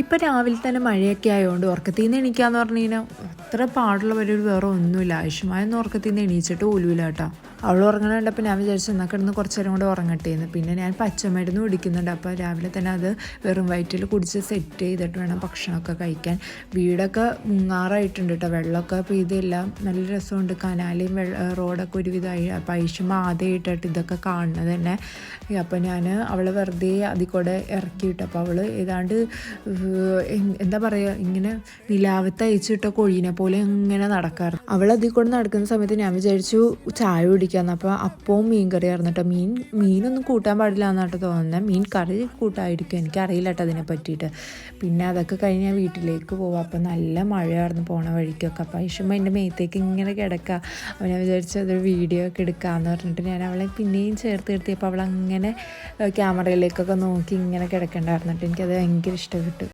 ഇപ്പം രാവിലെ തന്നെ മഴയൊക്കെ ആയതുകൊണ്ട് ഉറക്കത്തിൽ നിന്ന് എണീക്കാന്ന് പറഞ്ഞു കഴിഞ്ഞാൽ അത്ര പാടുള്ള പരിപാടി വേറെ ഒന്നുമില്ല. ആവശ്യമായൊന്നും ഉറക്കത്തിൽ നിന്ന് എണീച്ചിട്ട് പോലുമില്ല കേട്ടോ. അവൾ ഉറങ്ങണ കണ്ടപ്പോൾ ഞാൻ വിചാരിച്ചു എന്നാൽ കിടന്ന് കുറച്ച് നേരം കൂടെ ഉറങ്ങട്ടേന്ന്. പിന്നെ ഞാൻ പച്ചമരുന്ന് കുടിക്കുന്നുണ്ട്. അപ്പോൾ രാവിലെ തന്നെ അത് വെറും വയറ്റിൽ കുടിച്ച് സെറ്റ് ചെയ്തിട്ട് വേണം ഭക്ഷണമൊക്കെ കഴിക്കാൻ. വീടൊക്കെ മുങ്ങാറായിട്ടുണ്ട് കേട്ടോ. വെള്ളമൊക്കെ പെയ്തെല്ലാം നല്ല രസമുണ്ട്. കനാലും റോഡൊക്കെ ഒരുവിധമായി. അപ്പോൾ ഐഷും ആദ്യമായിട്ടായിട്ട് ഇതൊക്കെ കാണുന്നത് തന്നെ. അപ്പോൾ ഞാൻ അവളെ വെറുതെ അതിൽ കൂടെ ഇറക്കിയിട്ട് അപ്പോൾ അവൾ ഏതാണ്ട് എന്താ പറയുക, ഇങ്ങനെ നിലാവത്ത് അയച്ചിട്ട കോഴീനെ പോലെ ഇങ്ങനെ നടക്കാറ്. അവൾ അതിൽ കൂടെ നടക്കുന്ന സമയത്ത് ഞാൻ വിചാരിച്ചു ചായ കുടിക്കാമെന്ന്. അപ്പോൾ അപ്പവും മീൻ കറി ആയിരുന്നു കേട്ടോ. മീനൊന്നും കൂട്ടാൻ പാടില്ല എന്നാട്ടോ തോന്നുന്നത്. മീൻ കറി കൂട്ടായിരിക്കും, എനിക്കറിയില്ല കേട്ടോ അതിനെ പറ്റിയിട്ട്. പിന്നെ അതൊക്കെ കഴിഞ്ഞ് ഞാൻ വീട്ടിലേക്ക് പോവാം. അപ്പോൾ നല്ല മഴയായിരുന്നു പോണ വഴിക്കൊക്കെ. അപ്പോൾ ഐഷുമ്മ എൻ്റെ മേത്തേക്ക് ഇങ്ങനെ കിടക്കുക. അപ്പോൾ ഞാൻ വിചാരിച്ചു അതൊരു വീഡിയോ ഒക്കെ എടുക്കാമെന്ന് പറഞ്ഞിട്ട് ഞാൻ അവളെ പിന്നെയും ചേർത്ത് നിർത്തിയപ്പോൾ അവളങ്ങനെ ക്യാമറയിലേക്കൊക്കെ നോക്കി ഇങ്ങനെ കിടക്കണ്ടായിരുന്നു കേട്ടോ. എനിക്കത് ഭയങ്കര ഇഷ്ടപ്പെട്ടു.